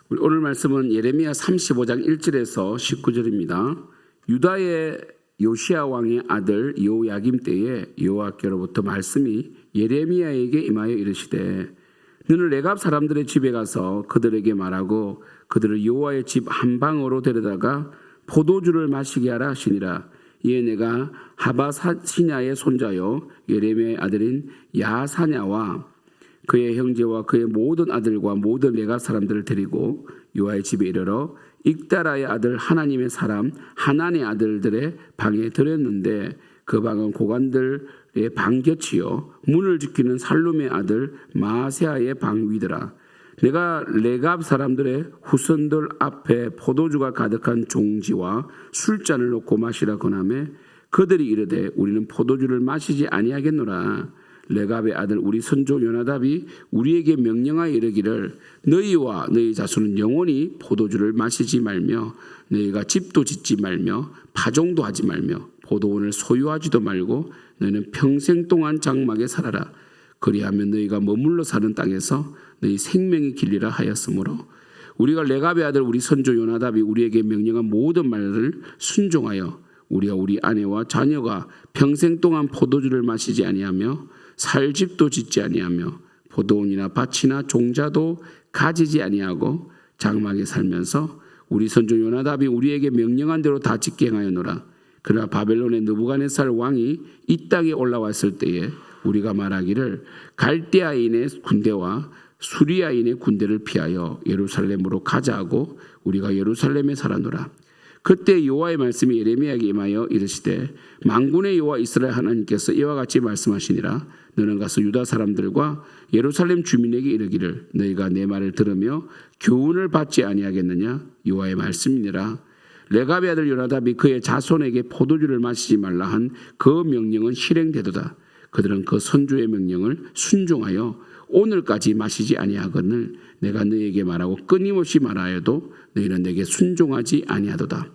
오늘 말씀은 예레미야 35장 1절에서 19절입니다. 유다의 요시야 왕의 아들 요야김 때에 여호와께로부터 말씀이 예레미야에게 임하여 이르시되 너는 레갑 사람들의 집에 가서 그들에게 말하고 그들을 여호와의 집 한 방으로 데려다가 포도주를 마시게 하라 하시니라. 이에 내가 하바시냐의 손자요 예레미야의 아들인 야사냐와 그의 형제와 그의 모든 아들과 모든 레갑 사람들을 데리고 여호와의 집에 이르러 익다라의 아들 하나님의 사람 하난의 아들들의 방에 들였는데 그 방은 고관들의 방 곁이요 문을 지키는 살룸의 아들 마세아의 방 위더라. 내가 레갑 사람들의 후손들 앞에 포도주가 가득한 종지와 술잔을 놓고 마시라 권하매 그들이 이르되 우리는 포도주를 마시지 아니하겠노라. 레갑의 아들 우리 선조 요나답이 우리에게 명령하여 이르기를 너희와 너희 자손은 영원히 포도주를 마시지 말며 너희가 집도 짓지 말며 파종도 하지 말며 포도원을 소유하지도 말고 너희는 평생 동안 장막에 살아라. 그리하면 너희가 머물러 사는 땅에서 너희 생명이 길리라 하였으므로 우리가 레갑의 아들 우리 선조 요나답이 우리에게 명령한 모든 말을 순종하여 우리와 우리 아내와 자녀가 평생 동안 포도주를 마시지 아니하며 살 집도 짓지 아니하며 포도원이나 밭이나 종자도 가지지 아니하고 장막에 살면서 우리 선조 요나답이 우리에게 명령한 대로 다 짓게 행하였노라. 그러나 바벨론의 느부갓네살 왕이 이 땅에 올라왔을 때에 우리가 말하기를 갈대아인의 군대와 수리아인의 군대를 피하여 예루살렘으로 가자 하고 우리가 예루살렘에 살았노라. 그때 여호와의 말씀이 예레미야에게 임하여 이르시되 만군의 여호와 이스라엘 하나님께서 이와 같이 말씀하시니라. 너는 가서 유다 사람들과 예루살렘 주민에게 이르기를 너희가 내 말을 들으며 교훈을 받지 아니하겠느냐. 여호와의 말씀이니라. 레갑의 아들 요나답이 그의 자손에게 포도주를 마시지 말라 한 그 명령은 실행되도다. 그들은 그 선조의 명령을 순종하여 오늘까지 마시지 아니하거늘 내가 너희에게 말하고 끊임없이 말하여도 너희는 내게 순종하지 아니하도다.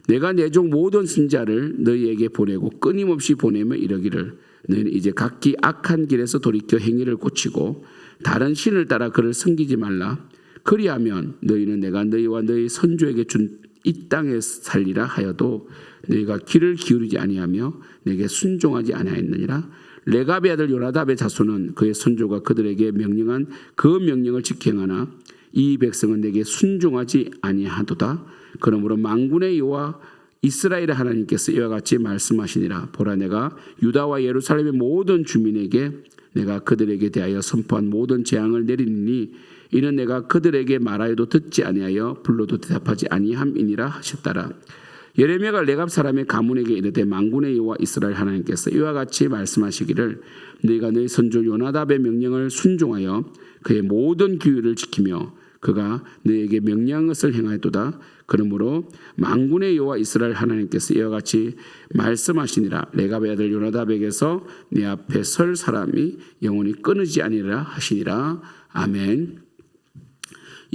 내가 내 종 모든 선지자를 너희에게 보내고 끊임없이 보내며 이르기를 너희는 이제 각기 악한 길에서 돌이켜 행위를 고치고 다른 신을 따라 그를 섬기지 말라. 그리하면 너희는 내가 너희와 너희 선조에게 준 이 땅에 살리라 하여도 너희가 귀를 기울이지 아니하며 내게 순종하지 아니하였느니라. 레갑의 아들 요나답의 자손은 그의 선조가 그들에게 명령한 그 명령을 지켜하나 이 백성은 내게 순종하지 아니하도다. 그러므로 만군의 여호와 이스라엘의 하나님께서 이와 같이 말씀하시니라. 보라 내가 유다와 예루살렘의 모든 주민에게 내가 그들에게 대하여 선포한 모든 재앙을 내리니 이는 내가 그들에게 말하여도 듣지 아니하여 불러도 대답하지 아니함이니라 하셨더라. 예레미야가 레갑 사람의 가문에게 이르되 만군의 여호와 이스라엘 하나님께서 이와 같이 말씀하시기를 너희가 너희 선조 요나답의 명령을 순종하여 그의 모든 규율을 지키며 그가 너희에게 명령한 것을 행하였도다. 그러므로 만군의 여호와 이스라엘 하나님께서 이와 같이 말씀하시니라. 레갑의 아들 요나답에게서 내 앞에 설 사람이 영원히 끊이지 아니라 하시니라. 아멘.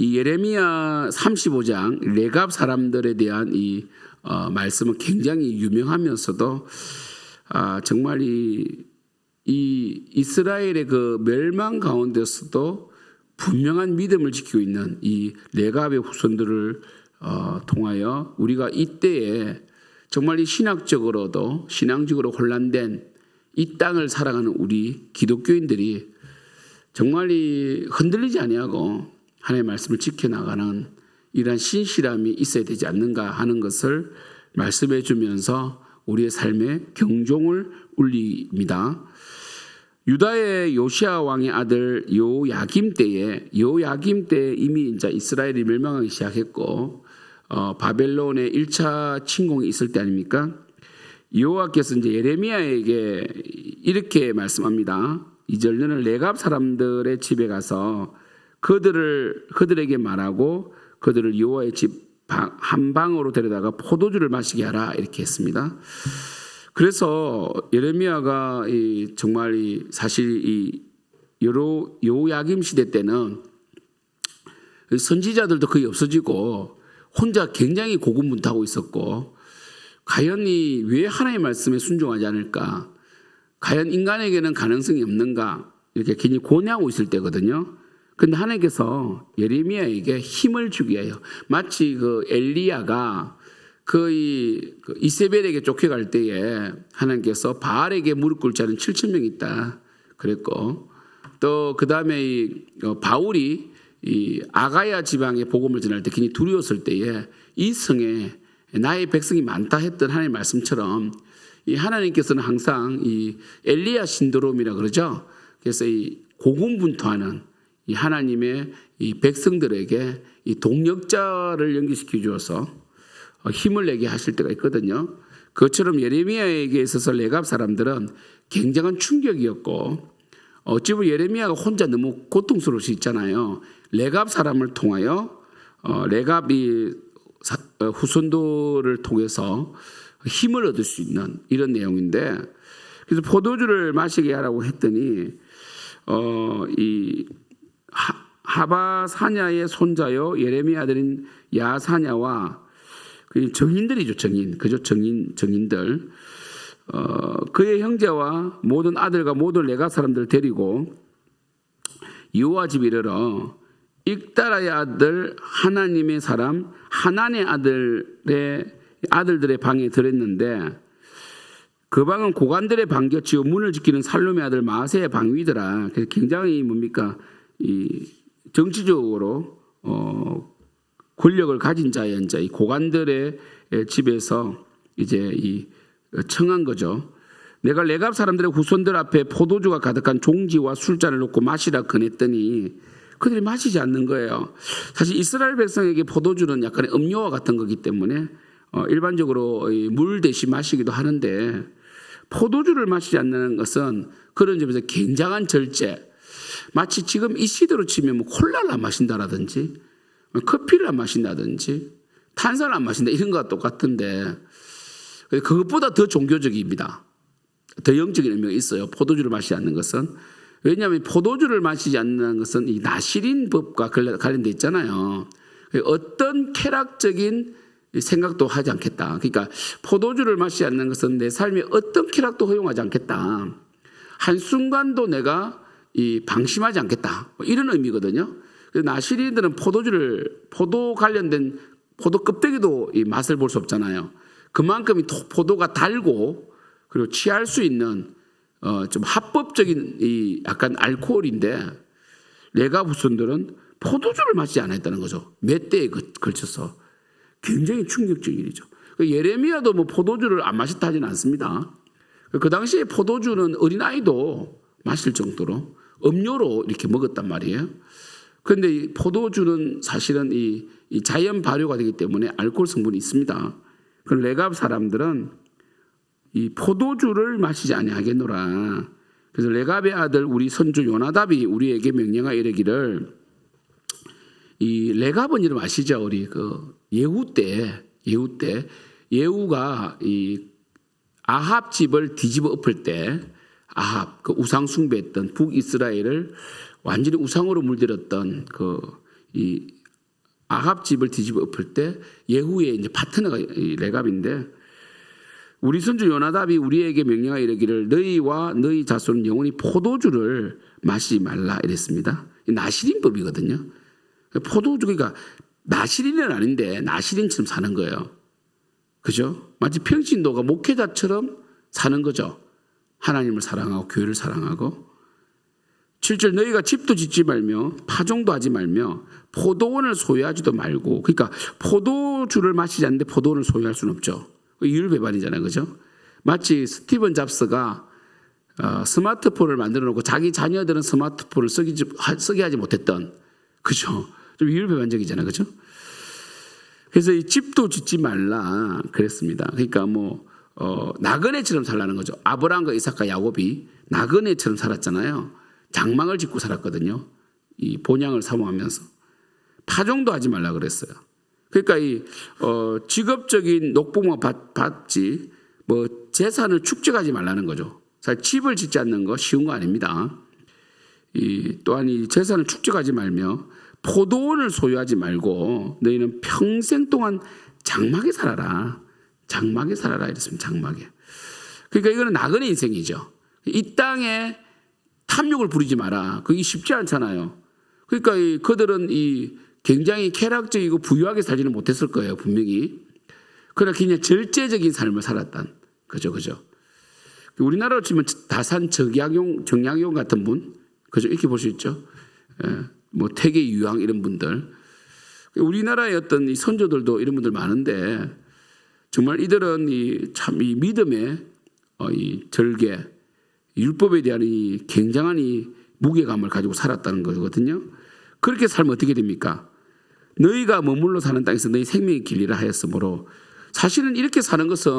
이 예레미야 35장 레갑 사람들에 대한 이 말씀은 굉장히 유명하면서도 정말 이 이스라엘의 그 멸망 가운데서도 분명한 믿음을 지키고 있는 이 레갑의 후손들을 통하여 우리가 이때에 정말 이 신앙적으로 혼란된 이 땅을 살아가는 우리 기독교인들이 정말 이 흔들리지 아니하고 하나님의 말씀을 지켜나가는 이러한 신실함이 있어야 되지 않는가 하는 것을 말씀해 주면서 우리의 삶에 경종을 울립니다. 유다의 요시야 왕의 아들 요야김 때에 이미 이제 이스라엘이 멸망하기 시작했고 바벨론의 1차 침공이 있을 때 아닙니까? 여호와께서 이제 예레미야에게 이렇게 말씀합니다. 2절 너는 레갑 사람들의 집에 가서 그들에게 말하고 그들을 여호와의 집 한 방으로 데려다가 포도주를 마시게 하라 이렇게 했습니다. 그래서 예레미야가 정말 사실 이 요야김 시대 때는 선지자들도 거의 없어지고 혼자 굉장히 고군분투하고 있었고 과연 왜 하나님의 말씀에 순종하지 않을까? 과연 인간에게는 가능성이 없는가? 이렇게 괜히 고뇌하고 있을 때거든요. 근데 하나님께서 예레미야에게 힘을 주기 위하여 마치 그 엘리야가 거의 이세벨에게 쫓겨갈 때에 하나님께서 바알에게 무릎 꿇지 않은 7,000명이 있다 그랬고, 또 그 다음에 바울이 이 아가야 지방에 복음을 전할 때 괜히 두려웠을 때에 이 성에 나의 백성이 많다 했던 하나님의 말씀처럼 이 하나님께서는 항상 이 엘리야 신드롬이라 그러죠. 그래서 이 고군분투하는 이 하나님의 이 백성들에게 이 동력자를 연기시켜 주어서 힘을 내게 하실 때가 있거든요. 그것처럼 예레미야에게 있어서 레갑 사람들은 굉장한 충격이었고, 어찌 보면 예레미야가 혼자 너무 고통스러울 수 있잖아요. 레갑 사람을 통하여 레갑이 후손도를 통해서 힘을 얻을 수 있는 이런 내용인데, 그래서 포도주를 마시게 하라고 했더니 이 하바사냐의 손자요 예레미야 아들인 야사냐와 그 정인들이죠. 정인들 그의 형제와 모든 아들과 모든 레갑 사람들을 데리고 여호와 집에 이르러 익다라의 아들 하나님의 사람 하난의 아들들의 방에 들었는데, 그 방은 고관들의 방곁이요 문을 지키는 살룸의 아들 마세의 방위더라. 그래서 굉장히 이 정치적으로 권력을 가진 자의 앉아 이 고관들의 집에서 이제 이 청한 거죠. 내가 레갑 사람들의 후손들 앞에 포도주가 가득한 종지와 술잔을 놓고 마시라 권했더니 그들이 마시지 않는 거예요. 사실 이스라엘 백성에게 포도주는 약간의 음료와 같은 거기 때문에 일반적으로 물 대신 마시기도 하는데, 포도주를 마시지 않는 것은 그런 점에서 굉장한 절제. 마치 지금 이 시대로 치면 콜라를 안 마신다라든지 커피를 안 마신다든지 탄산을 안 마신다 이런 것과 똑같은데, 그것보다 더 종교적입니다. 더 영적인 의미가 있어요. 포도주를 마시지 않는 것은. 왜냐하면 포도주를 마시지 않는 것은 이 나시린 법과 관련돼 있잖아요. 어떤 쾌락적인 생각도 하지 않겠다. 그러니까 포도주를 마시지 않는 것은 내 삶에 어떤 쾌락도 허용하지 않겠다. 한순간도 내가 방심하지 않겠다. 이런 의미거든요. 나시린들은 포도 관련된 포도 껍데기도 이 맛을 볼 수 없잖아요. 그만큼 포도가 달고 그리고 취할 수 있는 좀 합법적인 이 약간 알코올인데, 레갑 후손들은 포도주를 마시지 않았다는 거죠. 몇 대에 걸쳐서. 굉장히 충격적인 일이죠. 예레미야도 포도주를 안 마셨다 하지는 않습니다. 그 당시에 포도주는 어린아이도 마실 정도로 음료로 이렇게 먹었단 말이에요. 그런데 포도주는 사실은 이 자연 발효가 되기 때문에 알코올 성분이 있습니다. 그 레갑 사람들은 이 포도주를 마시지 아니하겠노라. 그래서 레갑의 아들 우리 선조 요나답이 우리에게 명령하여 이르기를, 이 레갑은 이름 아시죠? 우리 예후 때 예후가 이 아합 집을 뒤집어 엎을 때, 아합 그 우상 숭배했던 북이스라엘을 완전히 우상으로 물들였던 이 아합 집을 뒤집어 엎을 때 예후의 이제 파트너가 이 레갑인데, 우리 선조 요나답이 우리에게 명령하여 이르기를 너희와 너희 자손은 영원히 포도주를 마시지 말라 이랬습니다. 나시린법이거든요. 포도주, 그러니까 나시린은 아닌데 나시린처럼 사는 거예요. 그죠? 마치 평신도가 목회자처럼 사는 거죠. 하나님을 사랑하고 교회를 사랑하고. 7절 너희가 집도 짓지 말며 파종도 하지 말며 포도원을 소유하지도 말고. 그러니까 포도주를 마시지 않는데 포도원을 소유할 수는 없죠. 이율배반이잖아요. 그죠? 마치 스티븐 잡스가 스마트폰을 만들어 놓고 자기 자녀들은 스마트폰을 쓰게 하지 못했던, 그죠? 좀 이율배반적이잖아요. 그죠? 그래서 이 집도 짓지 말라 그랬습니다. 그러니까 나그네처럼 살라는 거죠. 아브라함과 이삭과 야곱이 나그네처럼 살았잖아요. 장막을 짓고 살았거든요. 이 본향을 사모하면서. 파종도 하지 말라 그랬어요. 그러니까 이 직업적인 녹봉만 받지 재산을 축적하지 말라는 거죠. 사실 집을 짓지 않는 거 쉬운 거 아닙니다. 또한 이 재산을 축적하지 말며 포도원을 소유하지 말고 너희는 평생 동안 장막에 살아라. 장막에 살아라 이랬습니다. 장막에. 그러니까 이거는 나그네 인생이죠. 이 땅에 탐욕을 부리지 마라. 그게 쉽지 않잖아요. 그러니까 그들은 굉장히 쾌락적이고 부유하게 살지는 못했을 거예요, 분명히. 그러나 그냥 절제적인 삶을 살았단 그죠. 우리나라로 치면 다산 정약용 같은 분, 그죠? 이렇게 볼 수 있죠. 뭐 태계 유황 이런 분들. 우리나라의 어떤 이 선조들도 이런 분들 많은데 정말 이들은 참 이 믿음의 이 절개, 율법에 대한 이 굉장한 이 무게감을 가지고 살았다는 거거든요. 그렇게 살면 어떻게 됩니까? 너희가 머물러 사는 땅에서 너희 생명의 길이라 하였으므로 사실은 이렇게 사는 것은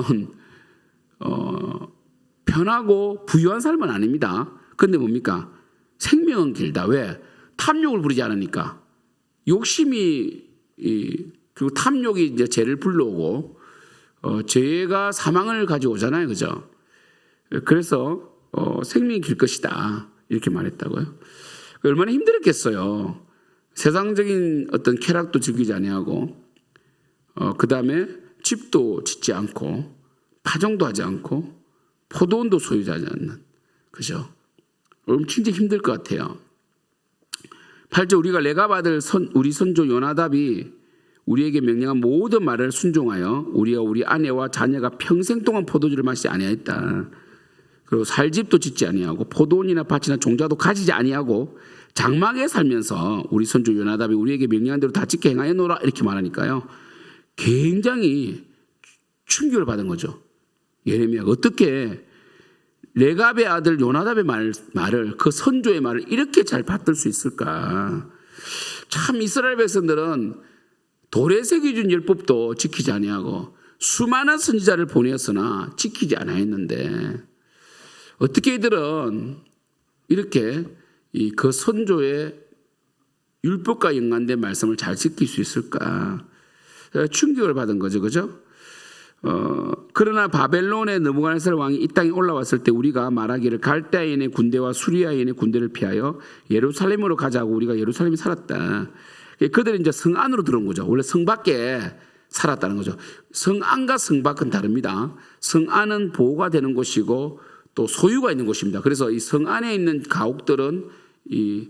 편하고 부유한 삶은 아닙니다. 그런데 뭡니까? 생명은 길다. 왜? 탐욕을 부리지 않으니까. 욕심이 그리고 탐욕이 이제 죄를 불러오고 죄가 사망을 가져오잖아요, 그죠? 그래서 생명이 길 것이다 이렇게 말했다고요. 얼마나 힘들었겠어요. 세상적인 어떤 쾌락도 즐기지 아니하고 그 다음에 집도 짓지 않고 파종도 하지 않고 포도원도 소유하지 않는, 그죠? 엄청 힘들 것 같아요. 8절 우리가 레갑 아들 우리 선조 요나답이 우리에게 명령한 모든 말을 순종하여 우리와 우리 아내와 자녀가 평생 동안 포도주를 마시지 아니하였다. 그리고 살 집도 짓지 아니하고 포도원이나 밭이나 종자도 가지지 아니하고 장막에 살면서 우리 선조 요나답이 우리에게 명령한 대로 다 짓게 행하였노라 이렇게 말하니까요. 굉장히 충격을 받은 거죠. 예레미야가 어떻게 레갑의 아들 요나답의 말을 그 선조의 말을 이렇게 잘 받들 수 있을까? 참 이스라엘 백성들은 돌에 새겨준 율법도 지키지 아니하고 수많은 선지자를 보내었으나 지키지 아니했는데 어떻게 이들은 이렇게 그 선조의 율법과 연관된 말씀을 잘 지킬 수 있을까? 충격을 받은 거죠, 그죠? 그러나 바벨론의 느부갓네살 왕이 이 땅에 올라왔을 때 우리가 말하기를 갈대아인의 군대와 수리아인의 군대를 피하여 예루살렘으로 가자고 우리가 예루살렘에 살았다. 그들은 이제 성 안으로 들어온 거죠. 원래 성 밖에 살았다는 거죠. 성 안과 성 밖은 다릅니다. 성 안은 보호가 되는 곳이고 또 소유가 있는 곳입니다. 그래서 이 성 안에 있는 가옥들은 이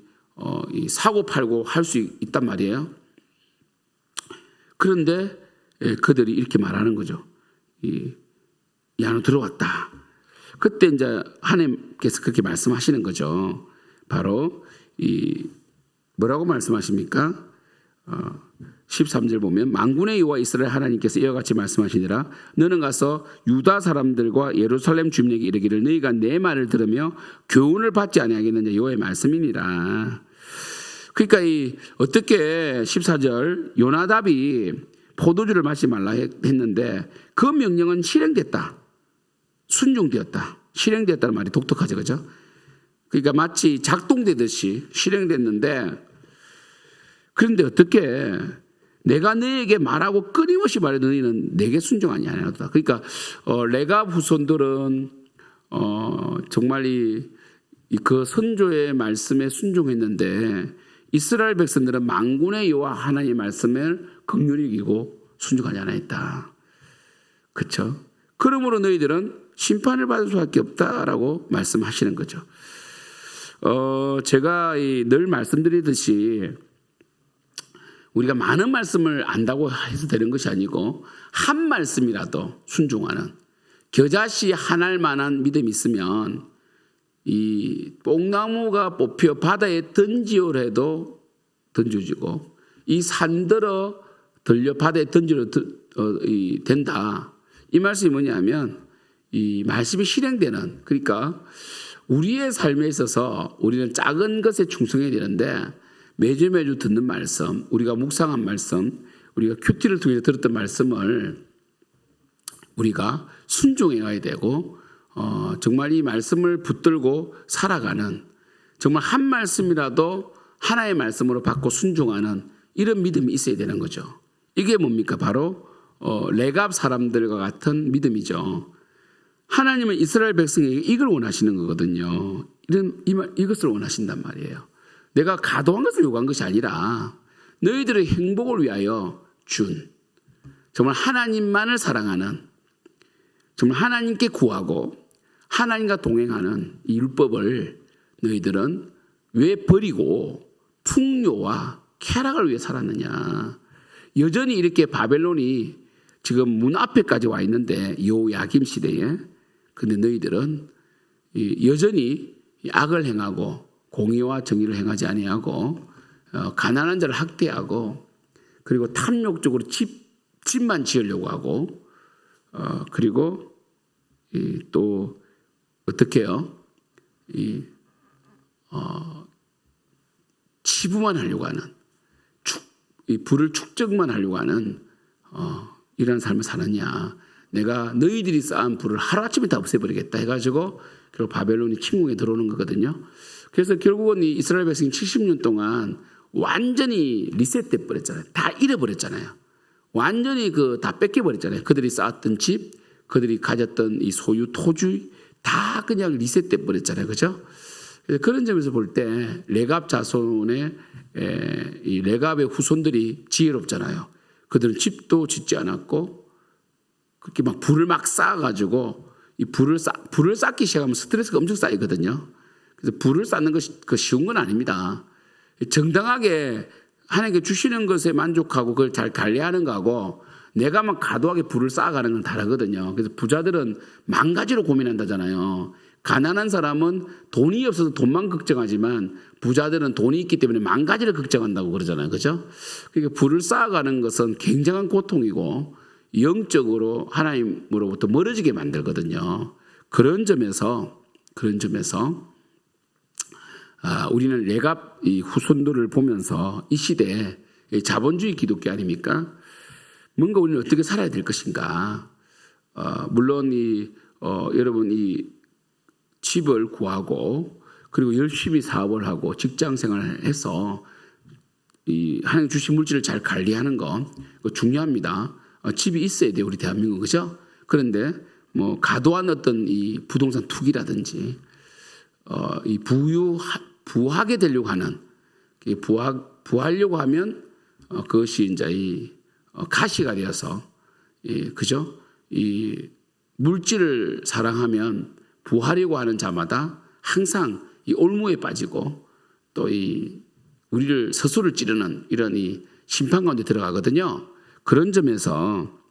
사고 팔고 할 수 있단 말이에요. 그런데 그들이 이렇게 말하는 거죠. 이 안으로 들어왔다. 그때 이제 하나님께서 그렇게 말씀하시는 거죠. 바로 뭐라고 말씀하십니까? 13절 보면 만군의 여호와 이스라엘 하나님께서 이와 같이 말씀하시니라 너는 가서 유다 사람들과 예루살렘 주민에게 이르기를 너희가 내 말을 들으며 교훈을 받지 아니하겠느냐 여호와의 말씀이니라. 그러니까 어떻게 14절 요나답이 포도주를 마시지 말라 했는데 그 명령은 실행됐다. 순종되었다. 실행됐다는 말이 독특하죠, 그죠? 그러니까 마치 작동되듯이 실행됐는데 그런데 어떻게 내가 너에게 말하고 끊임없이 말해도 너희는 내게 순종하지 아니하도다. 그러니까 레갑 후손들은 정말 그 선조의 말씀에 순종했는데 이스라엘 백성들은 만군의 여호와 하나님의 말씀을 긍휼히 여기고 순종하지 않았다. 그렇죠? 그러므로 너희들은 심판을 받을 수밖에 없다라고 말씀하시는 거죠. 제가 늘 말씀드리듯이 우리가 많은 말씀을 안다고 해서 되는 것이 아니고 한 말씀이라도 순종하는 겨자씨 한 알만한 믿음이 있으면 이 뽕나무가 뽑혀 바다에 던지오라 해도 던져지고 이 산들어 들려 바다에 던지려 된다. 이 말씀이 뭐냐면 이 말씀이 실행되는, 그러니까 우리의 삶에 있어서 우리는 작은 것에 충성해야 되는데 매주 듣는 말씀, 우리가 묵상한 말씀, 우리가 큐티를 통해서 들었던 말씀을 우리가 순종해 가야 되고 정말 이 말씀을 붙들고 살아가는, 정말 한 말씀이라도 하나의 말씀으로 받고 순종하는 이런 믿음이 있어야 되는 거죠. 이게 뭡니까? 바로 레갑 사람들과 같은 믿음이죠. 하나님은 이스라엘 백성에게 이걸 원하시는 거거든요. 이것을 원하신단 말이에요. 내가 가도한 것을 요구한 것이 아니라 너희들의 행복을 위하여 준, 정말 하나님만을 사랑하는, 정말 하나님께 구하고 하나님과 동행하는 이 율법을 너희들은 왜 버리고 풍요와 쾌락을 위해 살았느냐. 여전히 이렇게 바벨론이 지금 문 앞에까지 와 있는데 여호야김 시대에, 근데 너희들은 여전히 악을 행하고 공의와 정의를 행하지 아니하고 가난한 자를 학대하고 그리고 탐욕적으로 집만 지으려고 하고 그리고 또 어떻게 해요? 치부만 하려고 하는 부를 축적만 하려고 하는 이런 삶을 사느냐. 내가 너희들이 쌓은 부를 하루아침에 다 없애버리겠다 해가지고 결국 바벨론이 침공에 들어오는 거거든요. 그래서 결국은 이 이스라엘 백성이 70년 동안 완전히 리셋돼 버렸잖아요. 다 잃어버렸잖아요. 완전히 다 뺏겨버렸잖아요. 그들이 쌓았던 집, 그들이 가졌던 이 소유 토지 다 그냥 리셋돼 버렸잖아요. 그죠? 그런 점에서 볼 때 레갑 자손의 이 레갑의 후손들이 지혜롭잖아요. 그들은 집도 짓지 않았고 그렇게 막 불을 막 쌓아가지고 이 불을 쌓기 시작하면 스트레스가 엄청 쌓이거든요. 그래서 불을 쌓는 것이 쉬운 건 아닙니다. 정당하게 하나님께 주시는 것에 만족하고 그걸 잘 관리하는 거하고 내가 막 과도하게 불을 쌓아가는 건 다르거든요. 그래서 부자들은 만 가지로 고민한다잖아요. 가난한 사람은 돈이 없어서 돈만 걱정하지만 부자들은 돈이 있기 때문에 만 가지를 걱정한다고 그러잖아요. 그죠? 그러니까 불을 쌓아가는 것은 굉장한 고통이고 영적으로 하나님으로부터 멀어지게 만들거든요. 그런 점에서 우리는 레갑 이 후손들을 보면서 이 시대에 자본주의 기독교 아닙니까? 뭔가 우리는 어떻게 살아야 될 것인가? 물론 여러분 이 집을 구하고 그리고 열심히 사업을 하고 직장 생활을 해서 이 하나님 주신 물질을 잘 관리하는 건 중요합니다. 집이 있어야 돼요, 우리 대한민국. 그죠? 그런데 뭐 과도한 어떤 이 부동산 투기라든지 이 부하게 되려고 하는 부하려고 하면 그것이 이제 이 가시가 되어서 그죠? 이 물질을 사랑하면 부하려고 하는 자마다 항상 이 올무에 빠지고 또 이 우리를 스스로를 찌르는 이런 이 심판 가운데 들어가거든요. 그런 점에서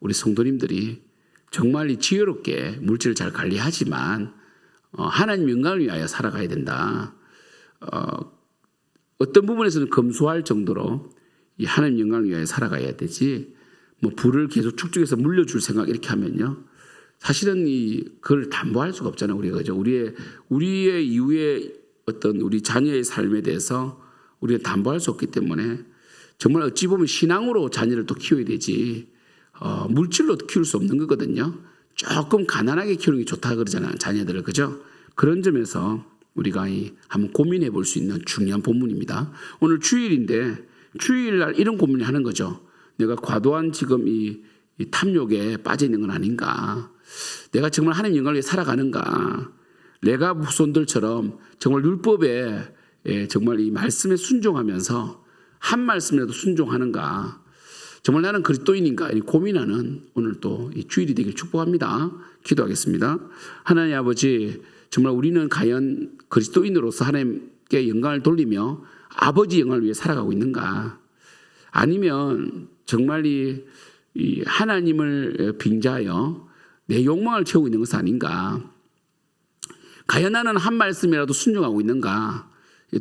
우리 성도님들이 정말 이 지혜롭게 물질을 잘 관리하지만 하나님 영광을 위하여 살아가야 된다. 어떤 부분에서는 검소할 정도로 이 하나님 영광을 위하여 살아가야 되지. 뭐 부를 계속 축적해서 물려줄 생각 이렇게 하면요. 사실은 그걸 담보할 수가 없잖아요. 우리가 그죠? 우리의 이후에 어떤 우리 자녀의 삶에 대해서 우리가 담보할 수 없기 때문에 정말 어찌 보면 신앙으로 자녀를 또 키워야 되지 물질로 키울 수 없는 거거든요. 조금 가난하게 키우는 게 좋다 그러잖아요. 자녀들을. 그죠? 그런 점에서 우리가 한번 고민해 볼 수 있는 중요한 본문입니다. 오늘 주일인데 주일날 이런 고민을 하는 거죠. 내가 과도한 지금 이 탐욕에 빠져 있는 건 아닌가? 내가 정말 하나님 영광을 위해 살아가는가? 레갑 후손들처럼 정말 율법에 정말 이 말씀에 순종하면서 한 말씀이라도 순종하는가? 정말 나는 그리스도인인가? 고민하는 오늘 또 이 주일이 되길 축복합니다. 기도하겠습니다. 하나님 아버지, 정말 우리는 과연 그리스도인으로서 하나님께 영광을 돌리며 아버지 영광을 위해 살아가고 있는가? 아니면 정말 이 하나님을 빙자하여 내 욕망을 채우고 있는 것은 아닌가? 과연 나는 한 말씀이라도 순종하고 있는가?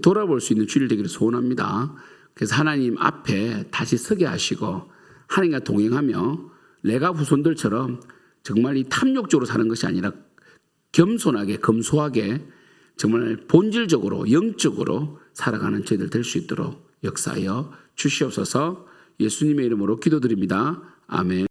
돌아볼 수 있는 주일 되기를 소원합니다. 그래서 하나님 앞에 다시 서게 하시고 하나님과 동행하며 레갑 후손들처럼 정말 이 탐욕적으로 사는 것이 아니라 겸손하게 검소하게 정말 본질적으로 영적으로 살아가는 저희들 될 수 있도록 역사하여 주시옵소서. 예수님의 이름으로 기도드립니다. 아멘.